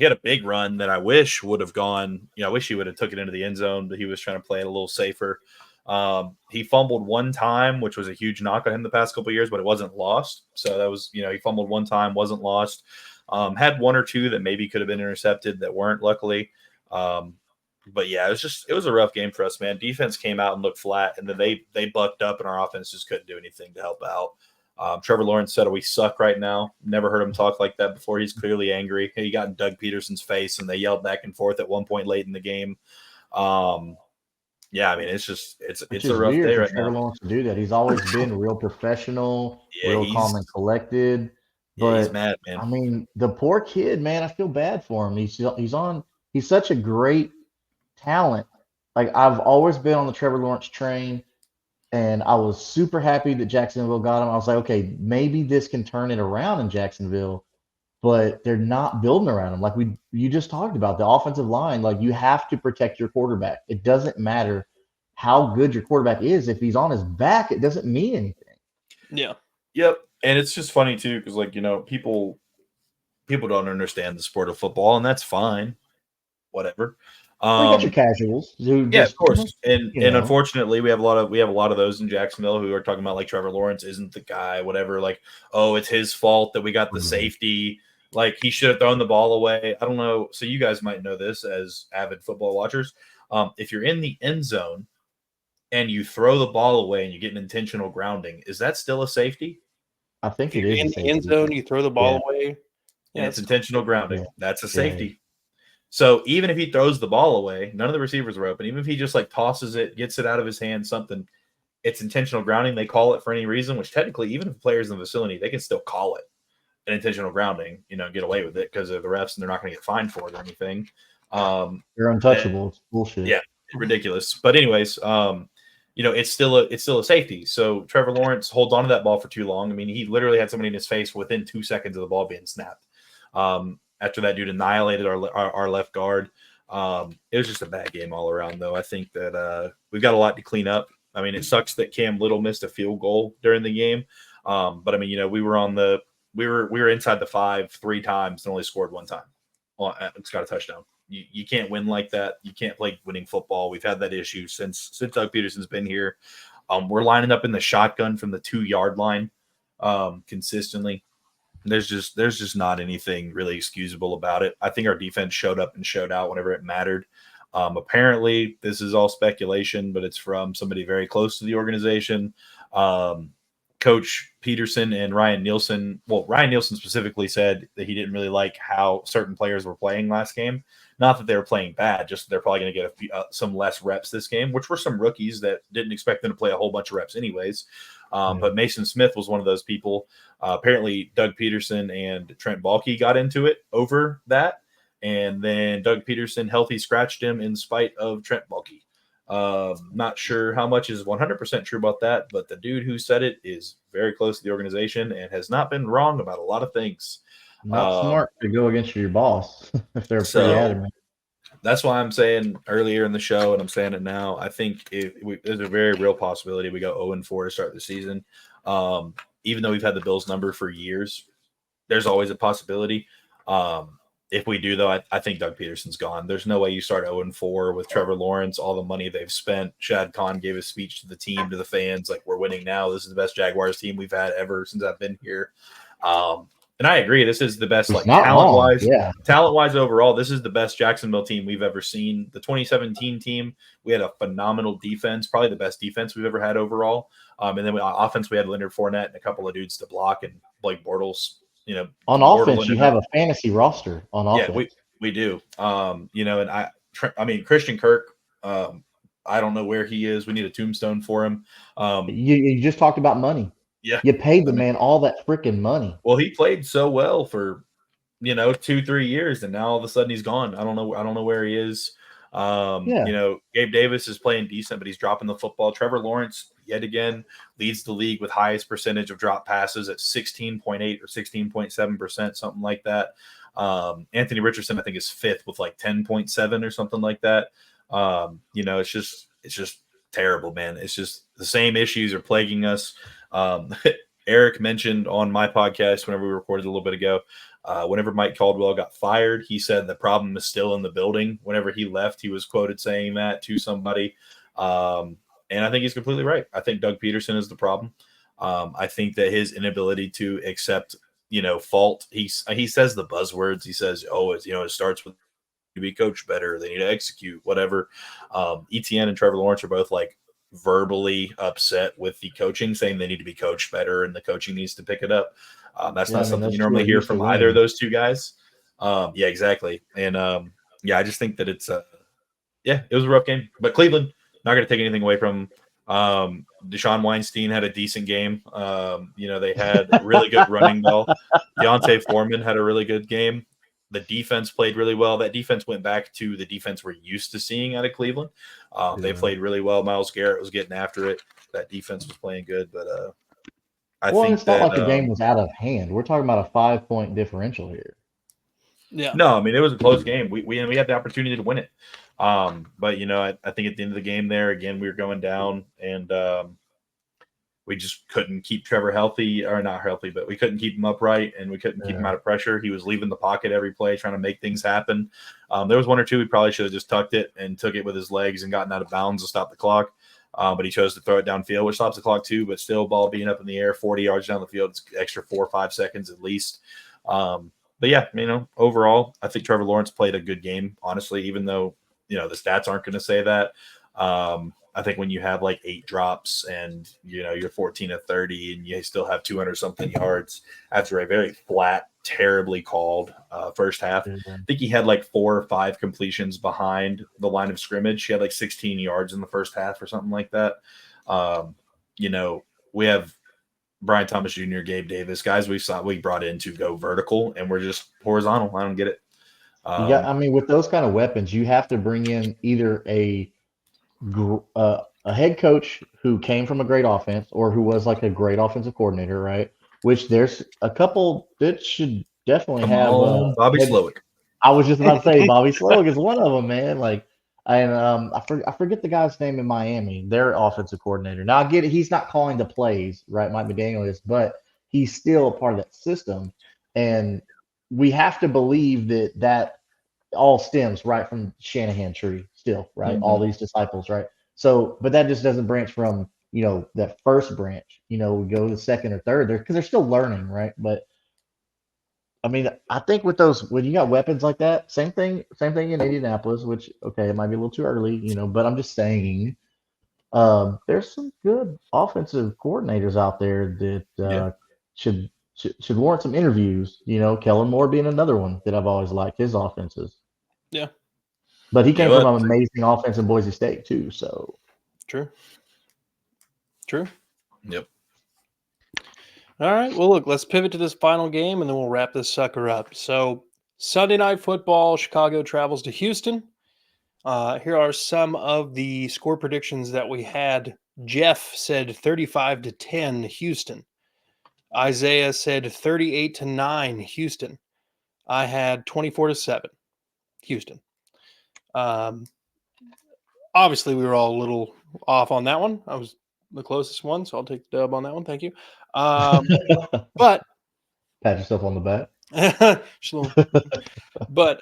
had a big run that I wish would have gone. I wish he would have took it into the end zone, but he was trying to play it a little safer. He fumbled one time, which was a huge knock on him the past couple of years, but it wasn't lost. So that was, he fumbled one time, wasn't lost. Had one or two that maybe could have been intercepted that weren't, luckily. But yeah, it was a rough game for us, man. Defense came out and looked flat, and then they bucked up, and our offense just couldn't do anything to help out. Trevor Lawrence said, "We suck right now." Never heard him talk like that before. He's clearly angry. He got in Doug Peterson's face, and they yelled back and forth at one point late in the game. Yeah, I mean, it's a rough day right now. Trevor Lawrence to do that. He's always been real professional, real calm and collected. But he's mad, man. I mean, the poor kid, man. I feel bad for him. He's such a great talent. Like, I've always been on the Trevor Lawrence train, and I was super happy that Jacksonville got him. I was like, okay, maybe this can turn it around in Jacksonville, but they're not building around him. Like you just talked about, the offensive line. Like, you have to protect your quarterback. It doesn't matter how good your quarterback is. If he's on his back, it doesn't mean anything. Yeah. Yep. And it's just funny too, because people don't understand the sport of football, and that's fine. Whatever. You got your casuals. Of course. And unfortunately, we have a lot of those in Jacksonville who are talking about, like, Trevor Lawrence isn't the guy, whatever. Like, oh, it's his fault that we got the safety. Like, he should have thrown the ball away. I don't know. So you guys might know this as avid football watchers. If you're in the end zone and you throw the ball away and you get an intentional grounding, is that still a safety? I think it is. In the end zone, you throw the ball away. Yeah, it's intentional grounding. Yeah. That's a safety. Yeah. So even if he throws the ball away, none of the receivers are open. Even if he just like tosses it, gets it out of his hand, something, it's intentional grounding. They call it for any reason, which technically, even if the player's in the vicinity, they can still call it an intentional grounding, get away with it because they're the refs and they're not going to get fined for it or anything. They're untouchable. It's bullshit. Yeah, ridiculous. But anyways, it's still a safety. So Trevor Lawrence holds on to that ball for too long. I mean, he literally had somebody in his face within 2 seconds of the ball being snapped. After that dude annihilated our left guard. It was just a bad game all around, though. I think that we've got a lot to clean up. I mean, it sucks that Cam Little missed a field goal during the game. But I mean, we were inside the 5 3 times and only scored 1 time. Well, it's got a touchdown. You can't win like that. You can't play winning football. We've had that issue since Doug Peterson's been here. We're lining up in the shotgun from the 2-yard line consistently. There's just not anything really excusable about it. I think our defense showed up and showed out whenever it mattered. Apparently, this is all speculation, but it's from somebody very close to the organization. Coach Peterson and Ryan Nielsen. Well, Ryan Nielsen specifically said that he didn't really like how certain players were playing last game. Not that they were playing bad, just that they're probably going to get some less reps this game, which were some rookies that didn't expect them to play a whole bunch of reps anyways. But Mason Smith was one of those people. Apparently, Doug Peterson and Trent Baalke got into it over that. And then Doug Peterson healthy scratched him in spite of Trent Baalke. Not sure how much is 100% true about that, but the dude who said it is very close to the organization and has not been wrong about a lot of things. Not smart to go against your boss if they're pretty adamant. That's why I'm saying earlier in the show, and I'm saying it now, I think there's a very real possibility we go 0-4 to start the season. Even though we've had the Bills number for years, there's always a possibility. if we do, though, I think Doug Peterson's gone. There's no way you start 0-4 with Trevor Lawrence, all the money they've spent. Shad Khan gave a speech to the team, to the fans, like, we're winning now. This is the best Jaguars team we've had ever since I've been here. And I agree. This is the best, It's like, not wrong. talent-wise. Yeah. Talent-wise overall, this is the best Jacksonville team we've ever seen. The 2017 team, we had a phenomenal defense, probably the best defense we've ever had overall. And then offense, we had Leonard Fournette and a couple of dudes to block, and Blake Bortles. On offense, you have a fantasy roster on offense. Yeah, we do. And I mean, Christian Kirk, I don't know where he is. We need a tombstone for him. You just talked about money. Yeah. You paid the man all that freaking money. Well, he played so well for, 2-3 years, and now all of a sudden he's gone. I don't know where he is. Gabe Davis is playing decent, but he's dropping the football. Trevor Lawrence, yet again, leads the league with highest percentage of drop passes at 16.8 or 16.7%, something like that. Anthony Richardson, I think, is fifth with like 10.7 or something like that. It's just terrible, man. It's just the same issues are plaguing us. Eric mentioned on my podcast whenever we recorded a little bit ago, whenever Mike Caldwell got fired, he said the problem is still in the building. Whenever he left, he was quoted saying that to somebody. And I think he's completely right. I think Doug Peterson is the problem. I think that his inability to accept, fault. He says the buzzwords. He says, it starts with to be coached better. They need to execute whatever. ETN and Trevor Lawrence are both like verbally upset with the coaching, saying they need to be coached better and the coaching needs to pick it up. That's not something you normally hear from either of those two guys. Yeah, exactly. And I just think that it was a rough game. But Cleveland, not going to take anything away from Deshaun Weinstein had a decent game. They had a really good running ball. Deontay Foreman had a really good game. The defense played really well. That defense went back to the defense we're used to seeing out of Cleveland. They played really well. Myles Garrett was getting after it. That defense was playing good, but I think it's not like the game was out of hand. We're talking about a 5-point differential here. Yeah. No, I mean, it was a close game. We had the opportunity to win it. But I think at the end of the game there, again, we were going down, and we just couldn't keep Trevor healthy, or not healthy, but we couldn't keep him upright, and we couldn't keep him out of pressure. He was leaving the pocket every play, trying to make things happen. There was one or two we probably should have just tucked it and took it with his legs and gotten out of bounds to stop the clock. But he chose to throw it downfield, which stops the clock too, but still ball being up in the air, 40 yards down the field, it's extra 4 or 5 seconds at least. But yeah, overall, I think Trevor Lawrence played a good game, honestly, even though, the stats aren't going to say that. I think when you have like 8 drops and, you're 14 of 30 and you still have 200 something yards after a very flat, terribly called first half. I think he had like 4 or 5 completions behind the line of scrimmage. He had like 16 yards in the first half or something like that. We have Brian Thomas Jr., Gabe Davis, guys we brought in to go vertical, and we're just horizontal. I don't get it. With those kind of weapons, you have to bring in either a head coach who came from a great offense or who was like a great offensive coordinator, right? Which there's a couple that should definitely have. Bobby Slowick. I was just about to say Bobby Slowick is one of them, man. Like, and I forget the guy's name in Miami, their offensive coordinator. Now I get it; he's not calling the plays, right? Mike McDaniel is, but he's still a part of that system, and we have to believe that all stems right from Shanahan tree still, right? All these disciples, right? So, but that just doesn't branch from, that first branch, we go to the second or third there because they're still learning, right? But I think with those, when you got weapons like that, same thing in Indianapolis, which, okay, it might be a little too early, but I'm just saying, there's some good offensive coordinators out there that should warrant some interviews. Kellen Moore being another one that I've always liked his offenses. Yeah. But he came from an amazing offense in Boise State too. So True. Yep. All right. Well, look, let's pivot to this final game, and then we'll wrap this sucker up. So Sunday Night Football, Chicago travels to Houston. Here are some of the score predictions that we had. Jeff said 35-10 Houston. Isaiah said 38-9 Houston. I had 24-7 Houston. Obviously, we were all a little off on that one. I was the closest one, so I'll take the dub on that one. Thank you. But pat yourself on the back. Just a little- but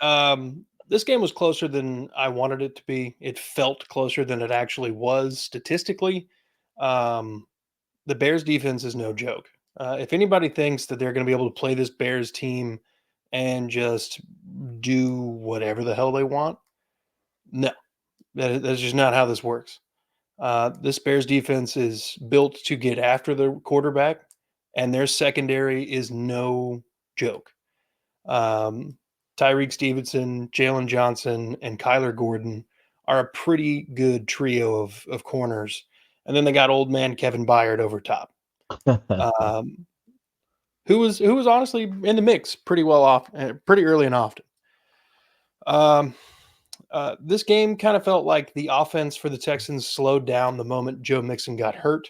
this game was closer than I wanted it to be. It felt closer than it actually was statistically. Um, the Bears defense is no joke. If anybody thinks that they're going to be able to play this Bears team and just do whatever the hell they want, no, that's just not how this works. This Bears defense is built to get after the quarterback, and their secondary is no joke. Um, Tyreek Stevenson, Jalen Johnson, and Kyler Gordon are a pretty good trio of corners. And then they got old man Kevin Byard over top, um, who was honestly in the mix pretty well off, pretty early and often. Um, this game kind of felt like the offense for the Texans slowed down the moment Joe Mixon got hurt,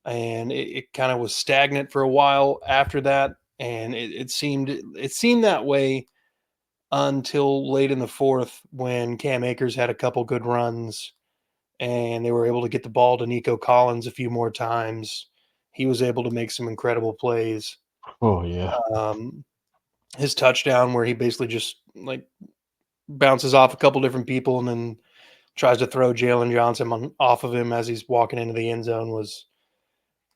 and it kind of was stagnant for a while after that. And it seemed that way until late in the fourth when Cam Akers had a couple good runs and they were able to get the ball to Nico Collins a few more times. He was able to make some incredible plays. Oh yeah. His touchdown where he basically just like bounces off a couple different people and then tries to throw Jalen Johnson off of him as he's walking into the end zone was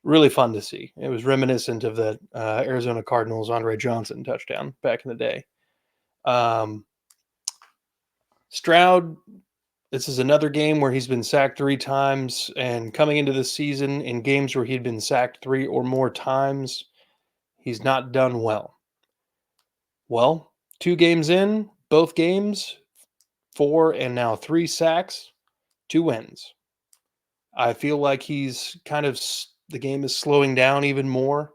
really fun to see. It was reminiscent of that Arizona Cardinals Andre Johnson touchdown back in the day. Stroud, this is another game where he's been sacked 3 times, and coming into this season in games where he'd been sacked 3 or more times, he's not done well. Well, 2 games in, both games, 4 and now 3 sacks, 2 wins. I feel like he's the game is slowing down even more.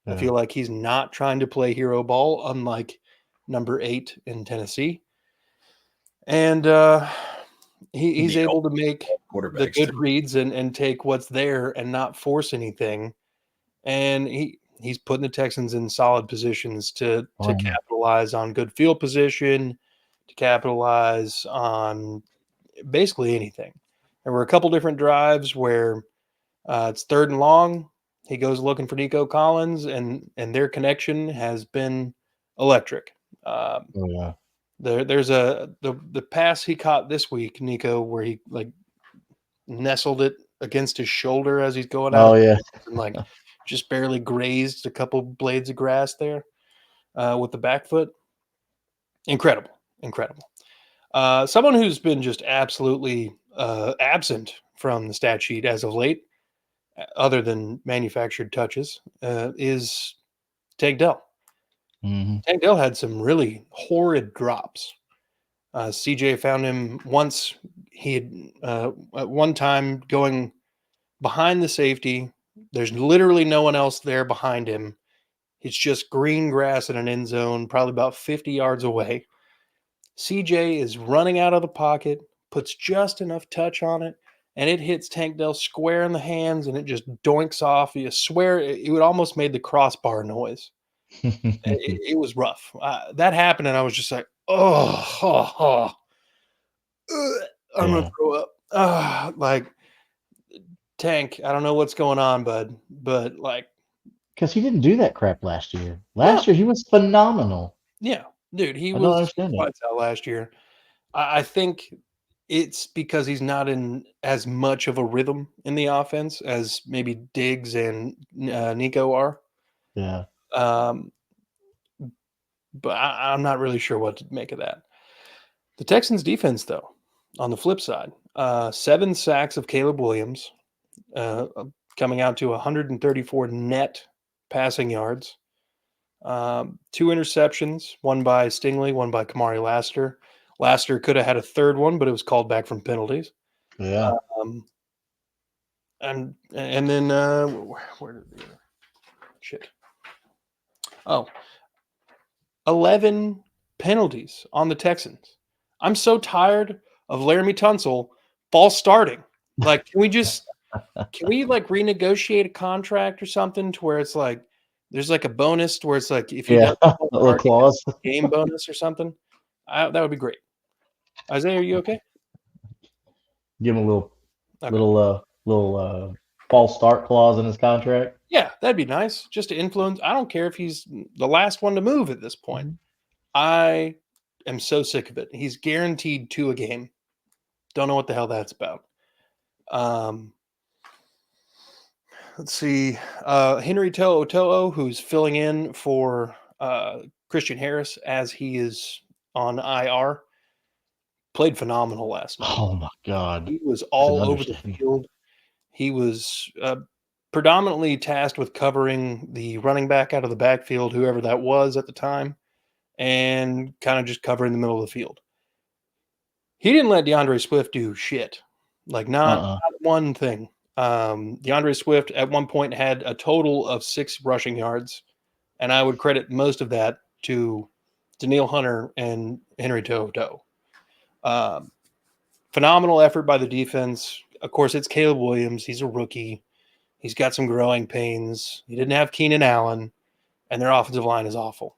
I feel like he's not trying to play hero ball, unlike number 8 in Tennessee. And he's able to make the good reads and take what's there and not force anything. And he's putting the Texans in solid positions to capitalize on good field position, to capitalize on basically anything. There were a couple different drives where it's 3rd and long. He goes looking for Nico Collins, and their connection has been electric. There's the pass he caught this week, Nico, where he like nestled it against his shoulder as he's going out. Oh yeah. And like just barely grazed a couple blades of grass there with the back foot. Incredible. Someone who's been just absolutely absent from the stat sheet as of late, other than manufactured touches, is Tank Dell. Tank Dell had some really horrid drops. CJ found him once. He had at one time going behind the safety. There's literally no one else there behind him. It's just green grass in an end zone, probably about 50 yards away. CJ is running out of the pocket, puts just enough touch on it, and it hits Tank Dell square in the hands, and it just doinks off. You swear it would almost made the crossbar noise. It was rough. That happened, and I was just like, I'm gonna throw up. Like Tank, I don't know what's going on, bud, but like, because he didn't do that crap last year. Last year he was phenomenal. Yeah, dude, he I don't was understand lights out last year. I think it's because he's not in as much of a rhythm in the offense as maybe Diggs and Nico are. Yeah. But I'm not really sure what to make of that. The Texans defense, though, on the flip side, 7 sacks of Caleb Williams, coming out to 134 net passing yards, 2 interceptions, one by Stingley, one by Kamari Laster. Laster could have had a 3rd one, but it was called back from penalties. Yeah. And then where did the shit? Oh, 11 penalties on the Texans. I'm so tired of Laramie Tunsil false starting. Like, can we like renegotiate a contract or something to where it's like there's like a bonus to where it's like if you don't a little clause, game bonus or something, that would be great. Isaiah, are you okay? Give him a little false start clause in his contract. Yeah, that'd be nice. Just to influence. I don't care if he's the last one to move at this point. Mhm. I am so sick of it. He's guaranteed 2 a game. Don't know what the hell that's about. Let's see. Henry To'o, who's filling in for Christian Harris as he is on IR, played phenomenal last night. Oh my God. He was It's an all over the understatement. field. He was predominantly tasked with covering the running back out of the backfield, whoever that was at the time, and kind of just covering the middle of the field. He didn't let DeAndre Swift do shit. Like, not one thing. DeAndre Swift at one point had a total of 6 rushing yards, and I would credit most of that to Daniil Hunter and Henry To'o. Phenomenal effort by the defense. Of course, it's Caleb Williams. He's a rookie. He's got some growing pains. He didn't have Keenan Allen, and their offensive line is awful.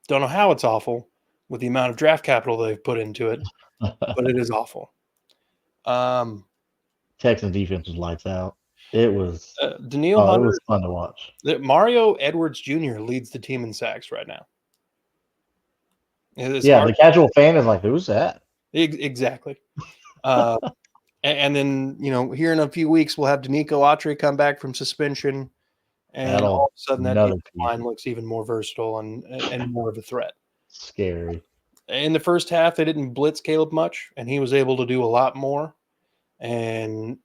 Don't know how it's awful with the amount of draft capital they've put into it, but it is awful. Texans defense was lights out. It was Daniil it Hunter, was fun to watch. Mario Edwards Jr. leads the team in sacks right now. It's Yeah, hard- the casual fan is like, who's that? Exactly. And then, here in a few weeks, we'll have Danico Autry come back from suspension. And all of a sudden, that another defensive line looks even more versatile and more of a threat. Scary. In the first half, they didn't blitz Caleb much, and he was able to do a lot more. And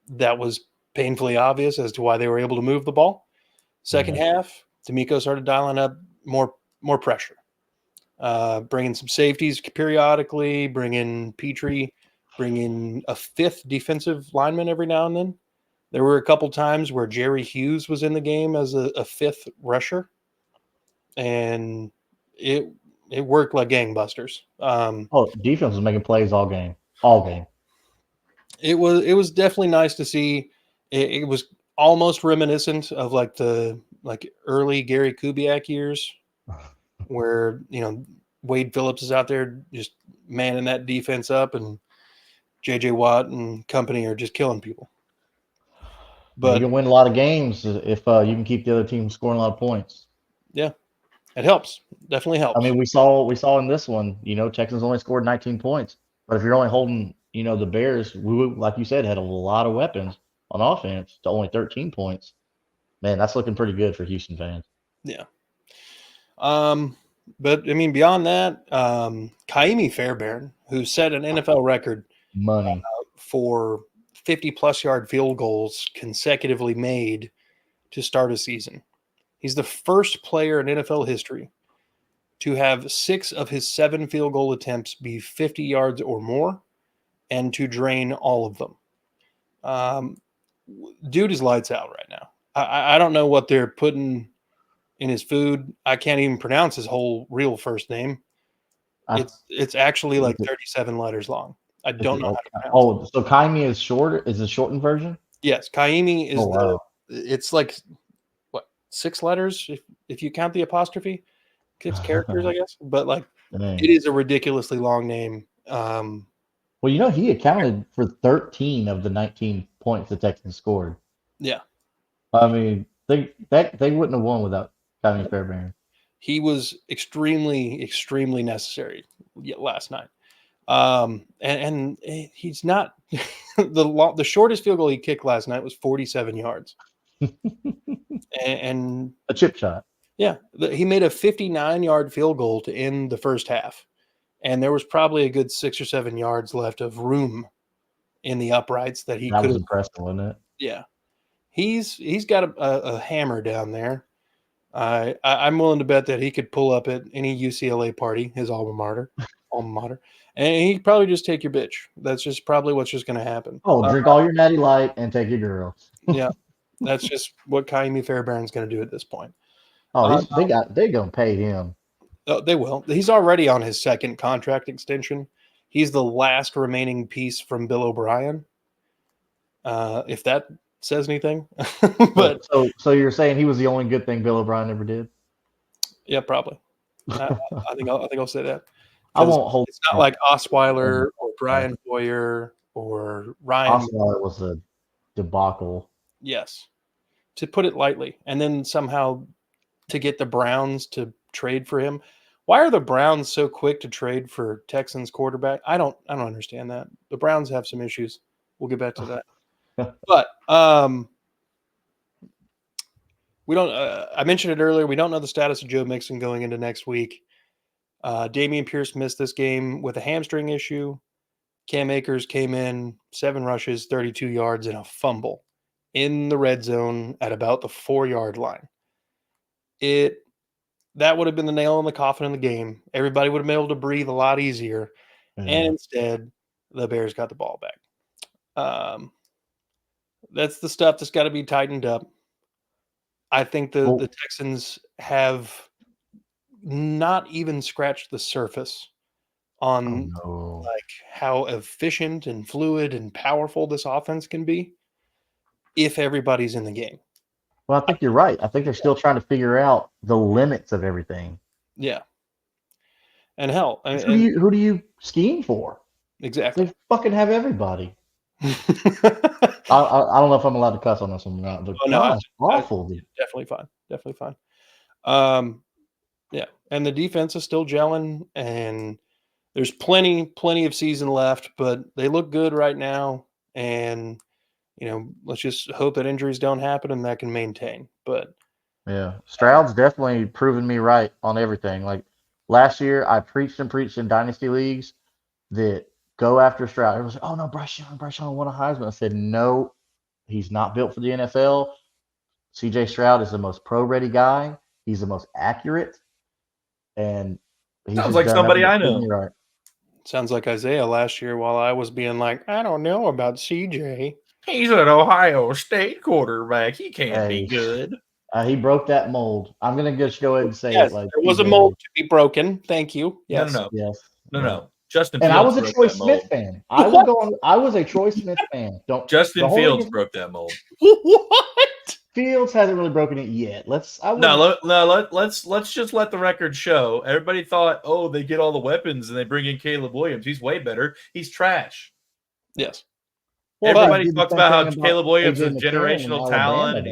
that was painfully obvious as to why they were able to move the ball. Second half, D'Amico started dialing up more pressure, bringing some safeties periodically, bringing Petrie, bringing a 5th defensive lineman every now and then. There were a couple times where Jerry Hughes was in the game as a 5th rusher, and it worked like gangbusters. Defense was making plays all game. All game. It was definitely nice to see. It was almost reminiscent of like the early Gary Kubiak years, where Wade Phillips is out there just manning that defense up, and J.J. Watt and company are just killing people. But you can win a lot of games if you can keep the other team scoring a lot of points. Yeah, it helps. Definitely helps. I mean, we saw in this one, Texans only scored 19 points, but if you're only holding, the Bears, like you said, had a lot of weapons on offense to only 13 points. Man, that's looking pretty good for Houston fans. Yeah. But I mean, beyond that, Kaimi Fairbairn, who set an NFL record for 50-plus yard field goals consecutively made to start a season. He's the first player in NFL history to have 6 of his 7 field goal attempts be 50 yards or more, and to drain all of them. Dude is lights out right now. I don't know what they're putting in his food. I can't even pronounce his whole real first name. It's actually like 37 letters long. I don't know how to pronounce it. So Kaimi is shorter? Is the shortened version? Yes, Kaimi is it's like 6 letters if you count the apostrophe. It's characters, I guess. But it is a ridiculously long name. Well, he accounted for 13 of the 19 points the Texans scored. Yeah. I mean, they wouldn't have won without Kaimi Fairbairn. He was extremely, extremely necessary last night. And he's not the shortest field goal he kicked last night was 47 yards. and a chip shot. Yeah, he made a 59-yard field goal to end the first half. And there was probably a good 6 or 7 yards left of room in the uprights that he could have. That was impressive, wasn't it? Yeah. He's got a hammer down there. I'm willing to bet that he could pull up at any UCLA party, his alma mater, and he could probably just take your bitch. That's just probably what's just going to happen. Drink all your Natty Light and take your girl. Yeah, that's just what Kaimi Fairbairn's going to do at this point. They're going to pay him. They will. He's already on his 2nd contract extension. He's the last remaining piece from Bill O'Brien. If that says anything. But so you're saying he was the only good thing Bill O'Brien ever did? Yeah, probably. I think I'll say that. I won't hold. It's not like Osweiler or Brian Hoyer or Ryan. Osweiler was a debacle. Yes, to put it lightly. And then somehow to get the Browns to trade for him. Why are the Browns so quick to trade for Texans quarterback? I don't understand that. The Browns have some issues. We'll get back to that. But we don't. I mentioned it earlier. We don't know the status of Joe Mixon going into next week. Dameon Pierce missed this game with a hamstring issue. Cam Akers came in 7 rushes, 32 yards, and a fumble in the red zone at about the 4-yard line. That would have been the nail in the coffin in the game. Everybody would have been able to breathe a lot easier. Yeah. And instead, the Bears got the ball back. That's the stuff that's got to be tightened up. I think the Texans have not even scratched the surface on like how efficient and fluid and powerful this offense can be if everybody's in the game. Well, I think you're right. I think they're still trying to figure out the limits of everything. Yeah. And hell, who do you scheme for? Exactly. They fucking have everybody. I don't know if I'm allowed to cuss on this one or not, but awful. Definitely fine. Yeah, and the defense is still gelling, and there's plenty of season left, but they look good right now. And let's just hope that injuries don't happen and that can maintain. But yeah, Stroud's definitely proven me right on everything. Like last year, I preached in dynasty leagues that go after Stroud. Everyone's like, "Oh no, Bryce Young won a Heisman." I said, "No, he's not built for the NFL." CJ Stroud is the most pro-ready guy. He's the most accurate, and he's sounds like somebody I know. Right. Sounds like Isaiah last year while I was being like, I don't know about CJ. He's an Ohio State quarterback. He can't be good. He broke that mold. I'm gonna just go ahead and say yes, it. Like there was a mold to be broken. Thank you. Yes. No. Justin and Fields I was a Troy Smith fan. I was a Troy Smith fan. Justin Fields broke that mold. What? Fields hasn't really broken it yet. Let's just let the record show. Everybody thought, oh, they get all the weapons and they bring in Caleb Williams. He's way better. He's trash. Yes. Well, everybody talks about how Caleb Williams is generational talent.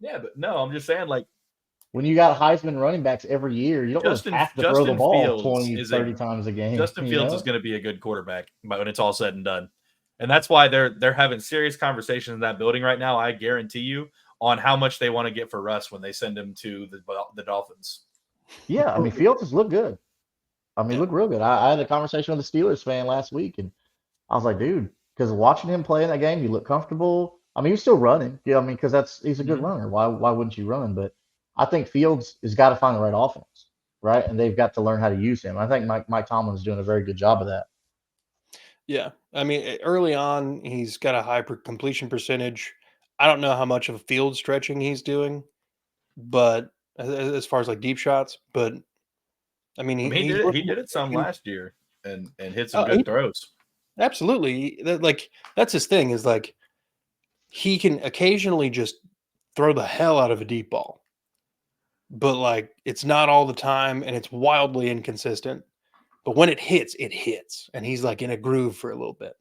But no, I'm just saying, like, when you got Heisman running backs every year, you don't have to throw the ball 20, 30 times a game. Justin Fields is going to be a good quarterback when it's all said and done. And that's why they're having serious conversations in that building right now, I guarantee you, on how much they want to get for Russ when they send him to the Dolphins. Yeah, I mean, Fields has looked good. Look real good. I had a conversation with a Steelers fan last week, and I was like, dude, because watching him play in that game, you look comfortable. I mean, he's still running. Yeah, because he's a good runner. Why wouldn't you run? But I think Fields has got to find the right offense, right? And they've got to learn how to use him. I think Mike Tomlin's doing a very good job of that. Yeah. I mean, early on, he's got a high completion percentage. I don't know how much of field stretching he's doing, but as far as like deep shots, but I mean, he did it some last year and hit some good throws. Absolutely. That's his thing is like he can occasionally just throw the hell out of a deep ball, but like it's not all the time and it's wildly inconsistent. But when it hits, and he's like in a groove for a little bit.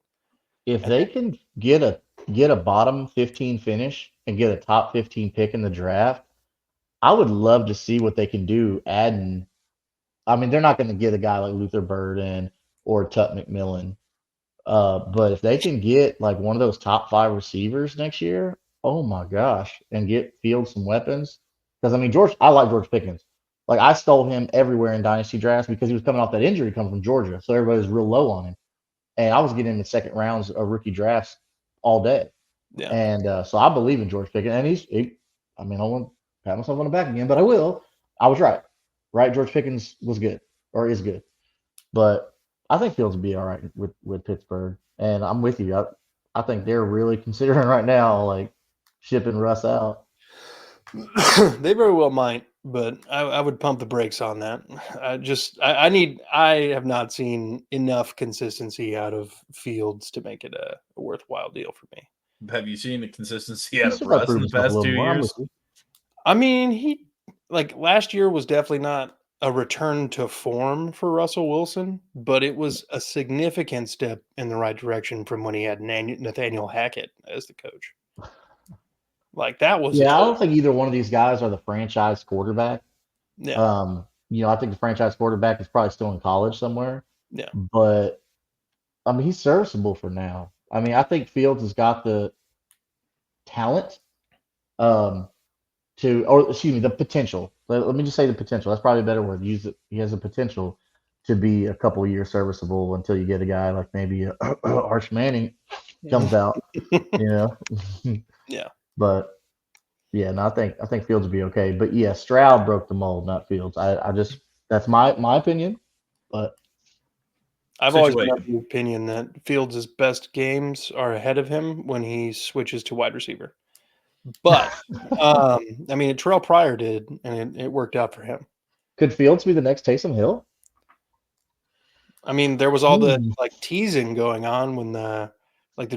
If they can get a bottom 15 finish and get a top 15 pick in the draft, I would love to see what they can do adding. I mean, they're not going to get a guy like Luther Burden or Tut McMillan. But if they can get like one of those top 5 receivers next year, oh my gosh, and get Fields some weapons. Because I like George Pickens. Like I stole him everywhere in dynasty drafts because he was coming off that injury coming from Georgia. So everybody was real low on him. And I was getting in the second rounds of rookie drafts all day. Yeah. And so I believe in George Pickens. And I won't pat myself on the back again, but I will. I was right. Right? George Pickens was good or is good. But I think Fields will be all right with Pittsburgh. And I'm with you. I think they're really considering right now, like, shipping Russ out. They very well might, but I would pump the brakes on that. I have not seen enough consistency out of Fields to make it a worthwhile deal for me. Have you seen the consistency out of Russ in the past 2 years? I mean, he last year was definitely not a return to form for Russell Wilson, but it was a significant step in the right direction from when he had Nathaniel Hackett as the coach. Like that was Yeah, I don't think either one of these guys are the franchise quarterback. yeah, I think the franchise quarterback is probably still in college somewhere. yeah, But I mean, he's serviceable for now. I mean, I think Fields has got the talent, um, or excuse me, the potential. Let me just say the potential. That's probably a better word. Use it. He has the potential to be a couple of years serviceable until you get a guy like maybe Arch Manning comes out, you know. yeah. But yeah, no, I think Fields will be okay. But yeah, Stroud broke the mold, not Fields. I just that's my opinion. But I've always been of Situation. the opinion that Fields' best games are ahead of him when he switches to wide receiver. But I mean, Terrell Pryor did, and it worked out for him. could Fields be the next Taysom Hill? I mean, there was all the Hmm. like teasing going on when the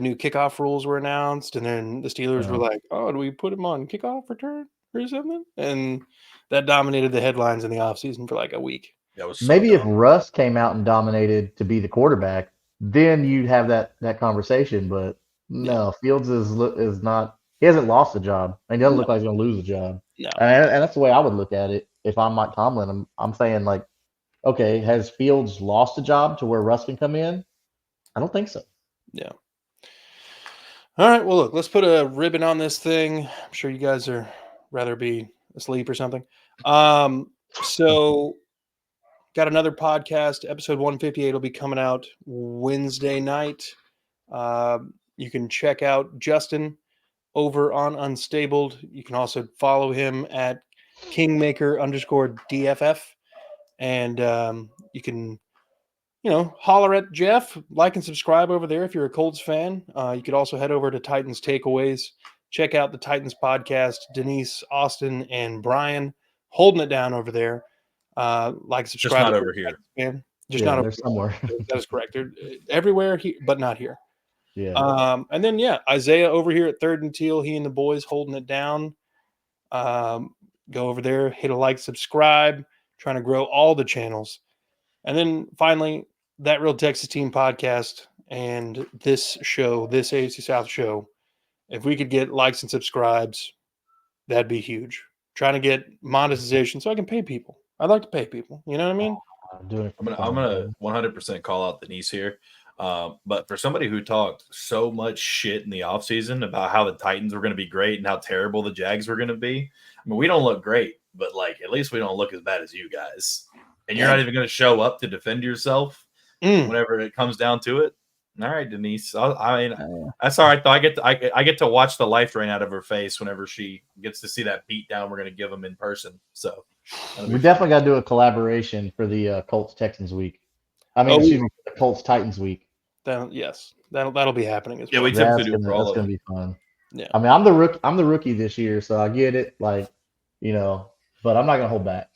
new kickoff rules were announced, and then the Steelers were Yeah. like, "Oh, do we put him on kickoff return or something?" And that dominated the headlines in the offseason for like a week. That was so Maybe if dumb. Russ came out and dominated to be the quarterback, then you'd have that conversation. But Yeah, no, Fields is not. He hasn't lost a job. And he doesn't no, look like he's going to lose a job. no, And that's the way I would look at it if I'm Mike Tomlin. I'm saying like, okay, has Fields lost a job to where Russ can come in? I don't think so. yeah. All right, well, look, let's put a ribbon on this thing. I'm sure you guys are rather be asleep or something. So got another podcast, episode 158 will be coming out Wednesday night. You can check out Justin over on Unstabled. You can also follow him at Kingmaker_DFF. And you can, holler at Jeff, like and subscribe over there if you're a Colts fan. You could also head over to Titans Takeaways. Check out the Titans podcast. Denise, Austin, and Brian holding it down over there. Like, Just subscribe. not over here. Man. Just Yeah, not over there's somewhere. here. That is correct. They're everywhere, but not here. Yeah. And then, Isaiah over here at Third and Teal, he and the boys holding it down. Go over there, hit a like, subscribe, trying to grow all the channels. And then finally, That Real Texas Team podcast and this show, this AFC South show, if we could get likes and subscribes, that'd be huge. Trying to get monetization so I can pay people. I'd like to pay people. You know what I mean? I'm doing it for I'm fun. gonna 100% call out Denise here. But for somebody who talked so much shit in the offseason about how the Titans were going to be great and how terrible the Jags were going to be, I mean, we don't look great, but like at least we don't look as bad as you guys. And you're Yeah. not even going to show up to defend yourself Mm. whenever it comes down to it. All right, Denise. I mean, Yeah. that's all right though. I get to watch the life drain out of her face whenever she gets to see that beat down we're going to give them in person. So that'll be We fun. definitely got to do a collaboration for the Colts Texans week. I mean, Oh, excuse me, the Colts Titans week. yes, that'll be happening as Yeah, well. we typically do it for all That's of gonna them. be fun. Yeah. I mean, I'm the rookie this year, so I get it. Like, but I'm not gonna hold back.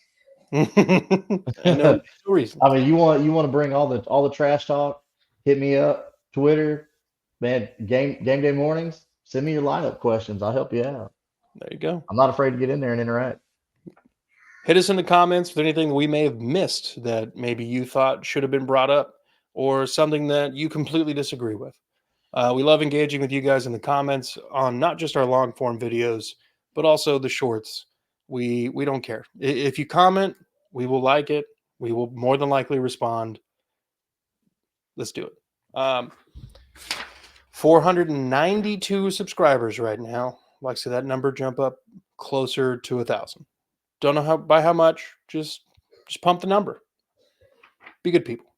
And no reason. I mean, you want to bring all the trash talk? Hit me up, Twitter, man. Game day mornings. Send me your lineup questions. I'll help you out. There you go. I'm not afraid to get in there and interact. Hit us in the comments with anything we may have missed that maybe you thought should have been brought up or something that you completely disagree with. We love engaging with you guys in the comments on not just our long form videos, but also the shorts. We don't care. If you comment, we will like it. We will more than likely respond. Let's do it. 492 subscribers right now. Like to see that number jump up closer to 1,000. Don't know by how much. Just pump the number. Be good people.